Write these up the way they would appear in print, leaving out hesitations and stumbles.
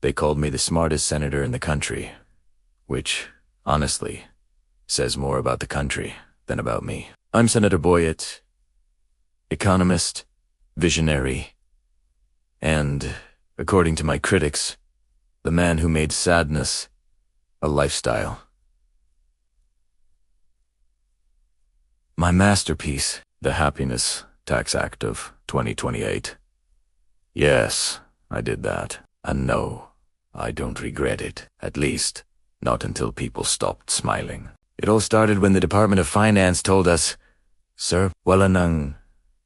They called me the smartest senator in the country, which, honestly, says more about the country than about me. I'm Senator Boyett, economist, visionary, and, according to my critics, the man who made sadness a lifestyle. My masterpiece, the Happiness Tax Act of 2028. Yes, I did that. And no, I don't regret it. At least, not until people stopped smiling. It all started when the Department of Finance told us, "Sir, wala nang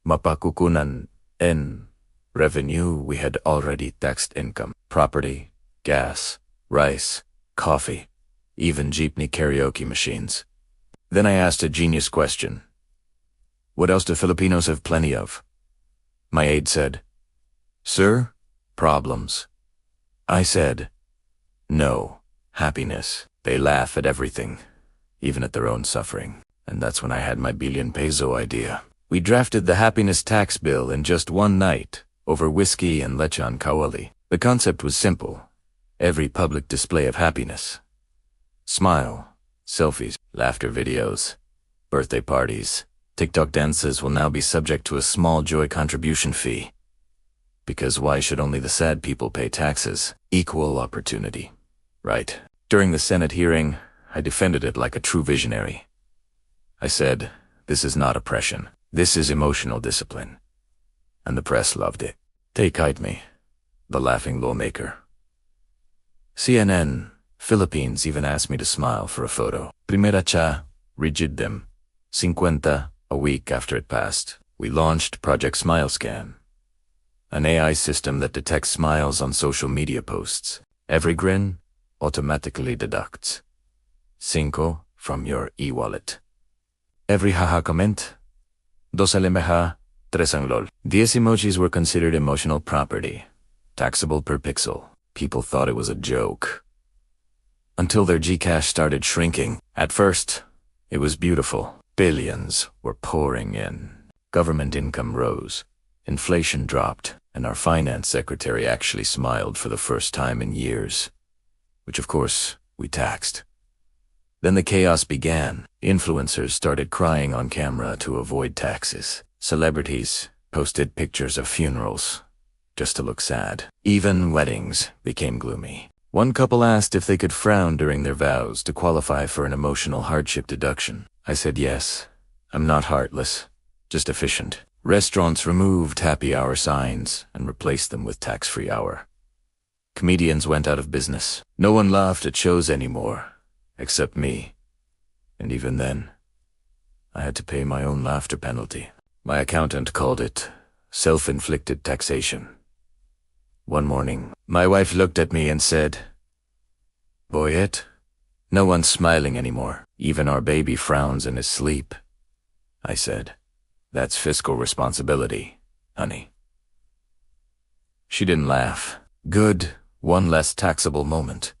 mapakukunan en revenue. We had already taxed income, property, gas, rice, coffee, even jeepney karaoke machines." Then I asked a genius question. What else do Filipinos have plenty of? My aide said, "Sir, problems." I said, "No, happiness." They laugh at everything, even at their own suffering. And that's when I had my billion peso idea. We drafted the happiness tax bill in just one night, over whiskey and lechon kawali. The concept was simple. Every public display of happiness. Smile, selfies, laughter videos, birthday parties, TikTok dances will now be subject to a small joy contribution fee. Because why should only the sad people pay taxes? Equal opportunity. Right. During the Senate hearing, I defended it like a true visionary. I said, this is not oppression. This is emotional discipline. And the press loved it. Take me, the laughing lawmaker. CNN, Philippines even asked me to smile for a photo. Primera cha, rigid them. 50 a week after it passed. We launched Project Smile Scan, an AI system that detects smiles on social media posts. Every grin automatically deducts 5 from your e-wallet. Every haha comment, 2 alemeha, 3 ang lol. These emojis were considered emotional property, taxable per pixel. People thought it was a joke. Until their Gcash started shrinking. At first, it was beautiful. Billions were pouring in. Government income rose. Inflation dropped, and our finance secretary actually smiled for the first time in years. Which, of course, we taxed. Then the chaos began. Influencers started crying on camera to avoid taxes. Celebrities posted pictures of funerals just to look sad. Even weddings became gloomy. One couple asked if they could frown during their vows to qualify for an emotional hardship deduction. I said yes. I'm not heartless, just efficient. Restaurants removed happy hour signs and replaced them with tax-free hour. Comedians went out of business. No one laughed at shows anymore, except me. And even then, I had to pay my own laughter penalty. My accountant called it self-inflicted taxation. One morning, my wife looked at me and said, "Boyett, no one's smiling anymore. Even our baby frowns in his sleep." I said, "That's fiscal responsibility, honey." She didn't laugh. Good, one less taxable moment.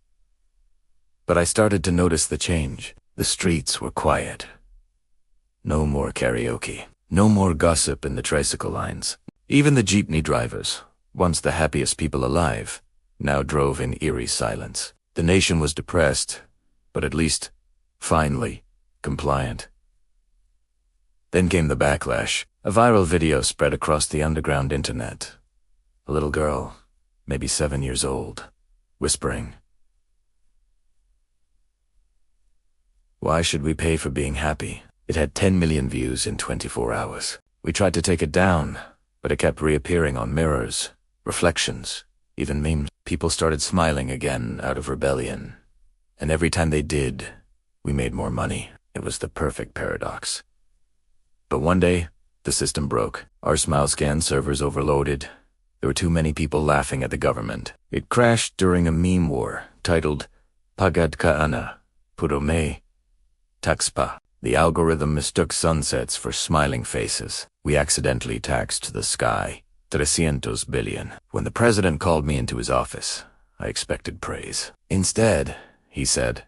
But I started to notice the change. The streets were quiet. No more karaoke. No more gossip in the tricycle lines. Even the jeepney drivers, once the happiest people alive, now drove in eerie silence. The nation was depressed, but at least, finally, compliant. Then came the backlash. A viral video spread across the underground internet. A little girl, maybe 7 years old, whispering, "Why should we pay for being happy?" It had 10 million views in 24 hours. We tried to take it down, but it kept reappearing on mirrors, reflections, even memes. People started smiling again out of rebellion. And every time they did, we made more money. It was the perfect paradox. But one day, the system broke. Our Smile Scan servers overloaded. There were too many people laughing at the government. It crashed during a meme war titled Pagad Ka Ana, Puro May, Tax Pa. The algorithm mistook sunsets for smiling faces. We accidentally taxed the sky, 300 billion. When the president called me into his office, I expected praise. Instead, he said,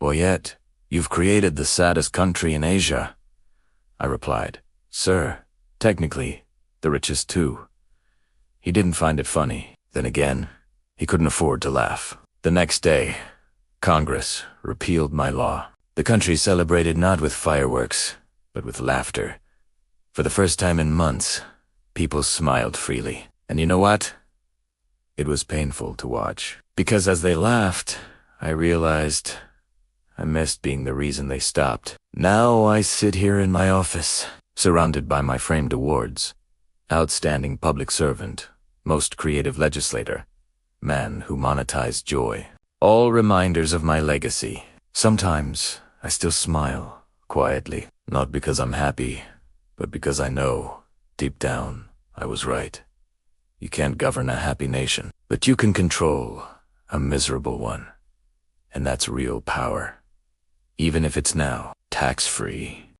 "Boyett, you've created the saddest country in Asia." I replied, "Sir, technically, the richest too." He didn't find it funny. Then again, He couldn't afford to laugh. The next day, Congress repealed my law. The country celebrated not with fireworks, but with laughter. For the first time in months, people smiled freely. And you know what? It was painful to watch. Because as they laughed, I realized I missed being the reason they stopped. Now I sit here in my office, surrounded by my framed awards. Outstanding public servant, most creative legislator, man who monetized joy. All reminders of my legacy. Sometimes I still smile, quietly. Not because I'm happy, but because I know, deep down, I was right. You can't govern a happy nation, but you can control a miserable one. And that's real power. Even if it's now, tax-free.